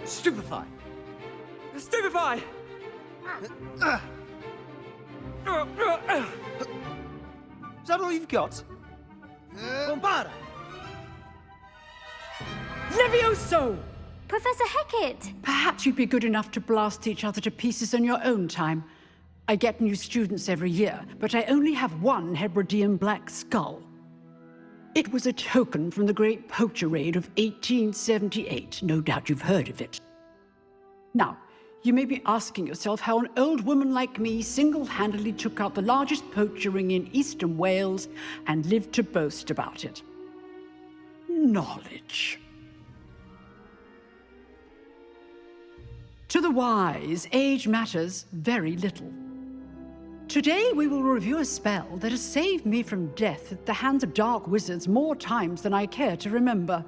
Stupefy! Stupefy! Is that all you've got? Bombarda! Levioso! Professor Hecat! Perhaps you'd be good enough to blast each other to pieces in your own time. I get new students every year, but I only have one Hebridean black skull. It was a token from the Great Poacher Raid of 1878. No doubt you've heard of it. Now, you may be asking yourself how an old woman like me single-handedly took out the largest poacher ring in eastern Wales and lived to boast about it. Knowledge. To the wise, age matters very little. Today we will review a spell that has saved me from death at the hands of dark wizards more times than I care to remember.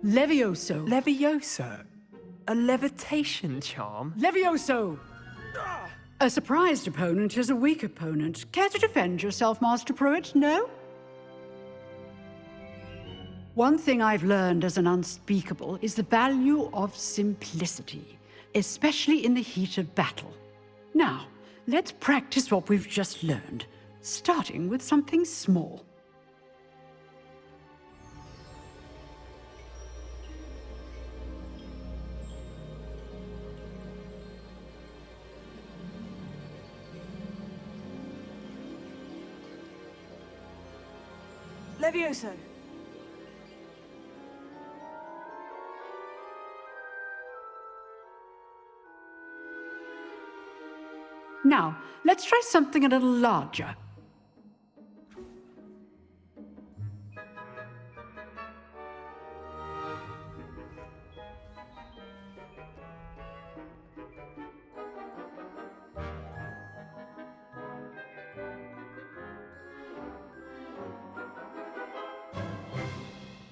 Levioso. Levioso? A levitation charm? Levioso! A surprised opponent is a weak opponent. Care to defend yourself, Master Pruitt? No? One thing I've learned as an unspeakable is the value of simplicity, especially in the heat of battle. Now, let's practice what we've just learned, starting with something small. Levioso. Now, let's try something a little larger.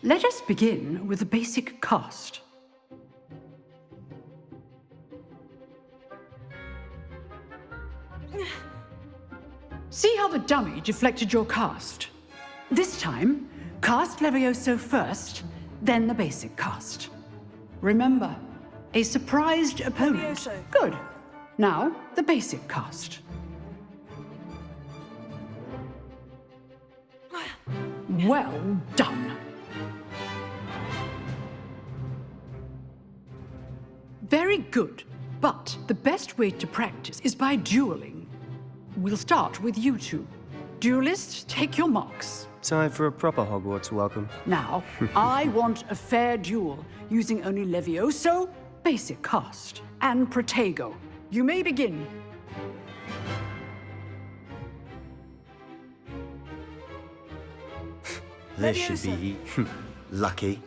Let us begin with the basic cast. See how the dummy deflected your cast? This time, cast Levioso first, then the basic cast. Remember, a surprised opponent. Levioso. Good. Now, the basic cast. Well done. Very good, but the best way to practice is by dueling. We'll start with you two. Duelists, take your marks. Time for a proper Hogwarts welcome. Now, I want a fair duel, using only Levioso, basic cast, and Protego. You may begin. This should be lucky.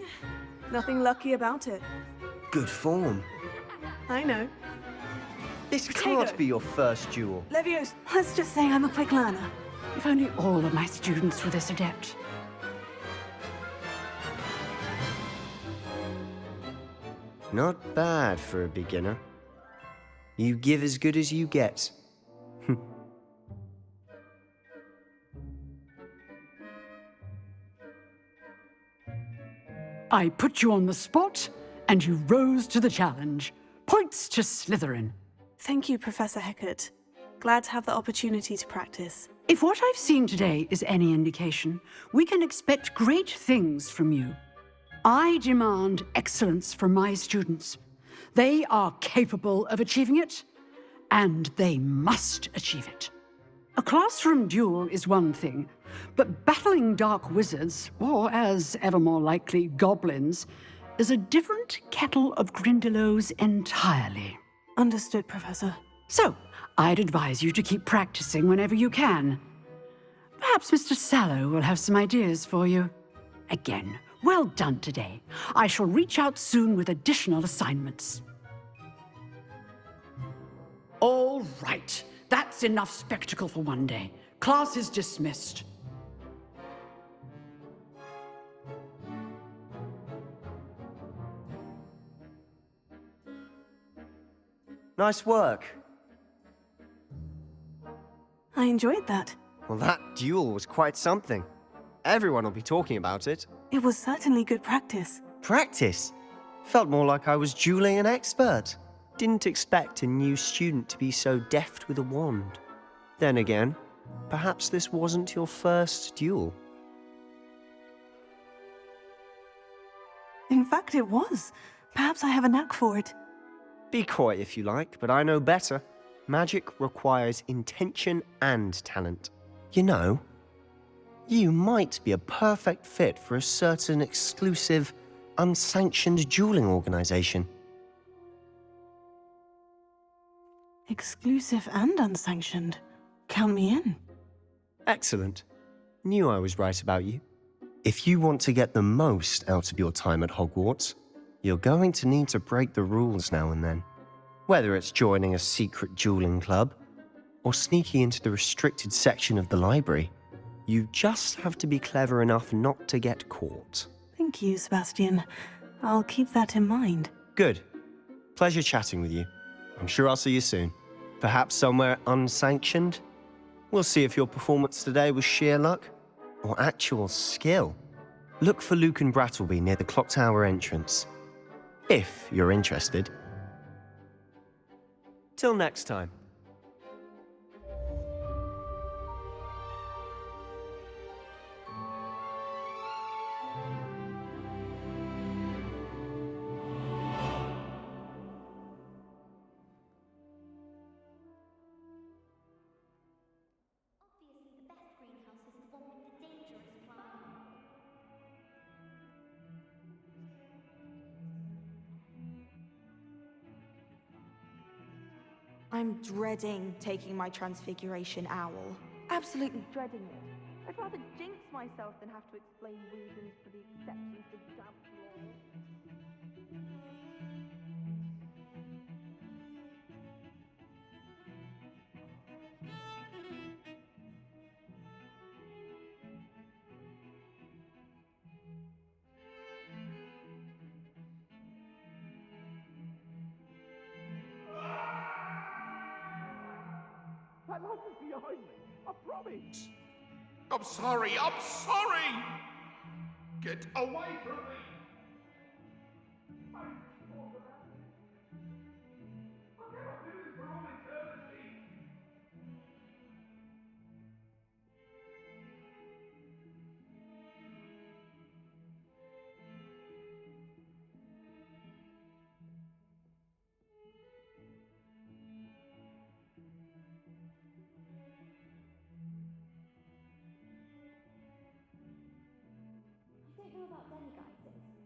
Nothing lucky about it. Good form. I know. This Protego. can't be your first duel. Levioso, let's just say I'm a quick learner. If only all of my students were this adept. Not bad for a beginner. You give as good as you get. I put you on the spot, and you rose to the challenge. Points to Slytherin. Thank you, Professor Hecat. Glad to have the opportunity to practice. If what I've seen today is any indication, we can expect great things from you. I demand excellence from my students. They are capable of achieving it, and they must achieve it. A classroom duel is one thing, but battling dark wizards, or as ever more likely, goblins, is a different kettle of Grindylows entirely. Understood, Professor. So, I'd advise you to keep practicing whenever you can. Perhaps Mr. Sallow will have some ideas for you. Again, well done today. I shall reach out soon with additional assignments. All right, that's enough spectacle for one day. Class is dismissed. Nice work. I enjoyed that. Well, that duel was quite something. Everyone will be talking about it. It was certainly good practice. Practice? Felt more like I was dueling an expert. Didn't expect a new student to be so deft with a wand. Then again, perhaps this wasn't your first duel. In fact, it was. Perhaps I have a knack for it. Be coy if you like, but I know better. Magic requires intention and talent. You know, you might be a perfect fit for a certain exclusive, unsanctioned dueling organization. Exclusive and unsanctioned. Count me in. Excellent. Knew I was right about you. If you want to get the most out of your time at Hogwarts, you're going to need to break the rules now and then. Whether it's joining a secret dueling club or sneaking into the restricted section of the library, you just have to be clever enough not to get caught. Thank you, Sebastian. I'll keep that in mind. Good. Pleasure chatting with you. I'm sure I'll see you soon. Perhaps somewhere unsanctioned? We'll see if your performance today was sheer luck or actual skill. Look for Luke and Brattleby near the clock tower entrance, if you're interested. Till next time. I'm dreading taking my transfiguration owl. Absolutely dreading it. I'd rather jinx myself than have to explain reasons for the acceptance of damp law. That light is behind me. I promise. I'm sorry. I'm sorry. Get away from me. I cannot do this for all eternity.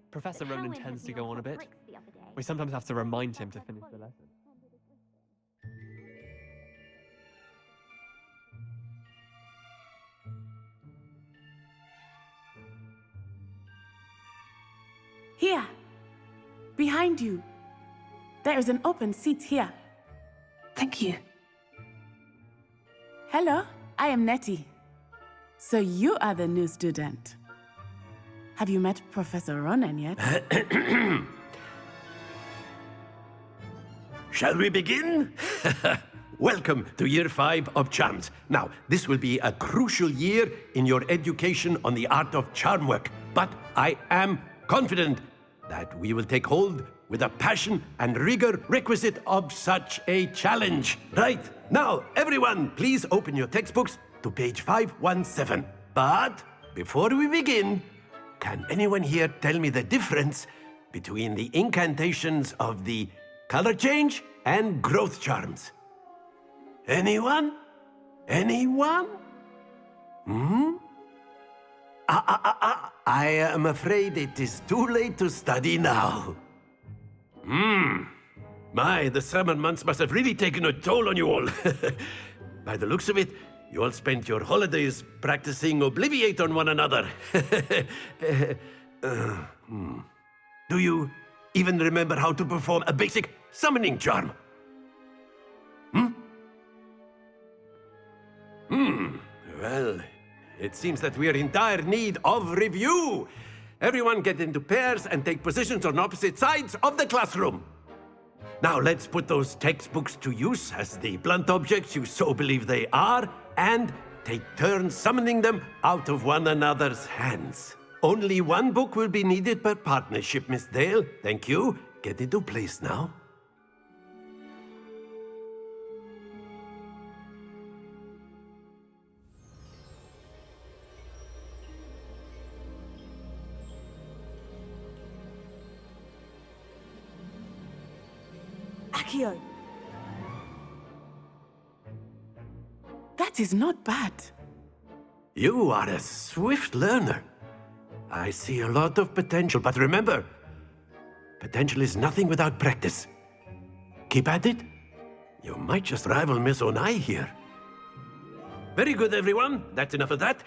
Professor Ronan tends to go on a bit. We sometimes have to remind him to finish the lesson. Here, behind you. There is an open seat here. Thank you. Hello, I am Nettie. So you are the new student. Have you met Professor Ronan yet? Shall we begin? Welcome to Year 5 of Charms. Now, this will be a crucial year in your education on the art of charm work, but I am confident that we will take hold with the passion and rigor requisite of such a challenge. Right, now, everyone, please open your textbooks to page 517. But before we begin, can anyone here tell me the difference between the incantations of the color change and growth charms? Anyone? Anyone? I am afraid it is too late to study now. My, the summer months must have really taken a toll on you all. By the looks of it, you all spent your holidays practicing Obliviate on one another. Do you even remember how to perform a basic summoning charm? Well, it seems that we are in dire need of review. Everyone get into pairs and take positions on opposite sides of the classroom. Now let's put those textbooks to use as the blunt objects you so believe they are, and take turns summoning them out of one another's hands. Only one book will be needed per partnership, Miss Dale. Thank you. Get into place now. Accio! That is not bad. You are a swift learner. I see a lot of potential, but remember, potential is nothing without practice. Keep at it. You might just rival Miss Onai here. Very good, everyone. That's enough of that.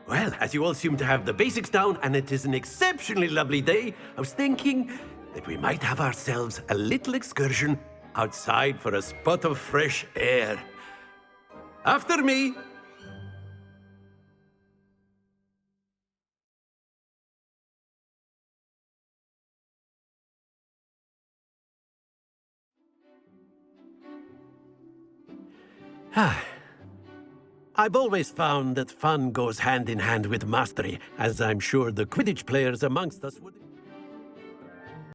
Well, as you all seem to have the basics down, and it is an exceptionally lovely day, I was thinking that we might have ourselves a little excursion outside for a spot of fresh air. After me! I've always found that fun goes hand in hand with mastery, as I'm sure the Quidditch players amongst us would...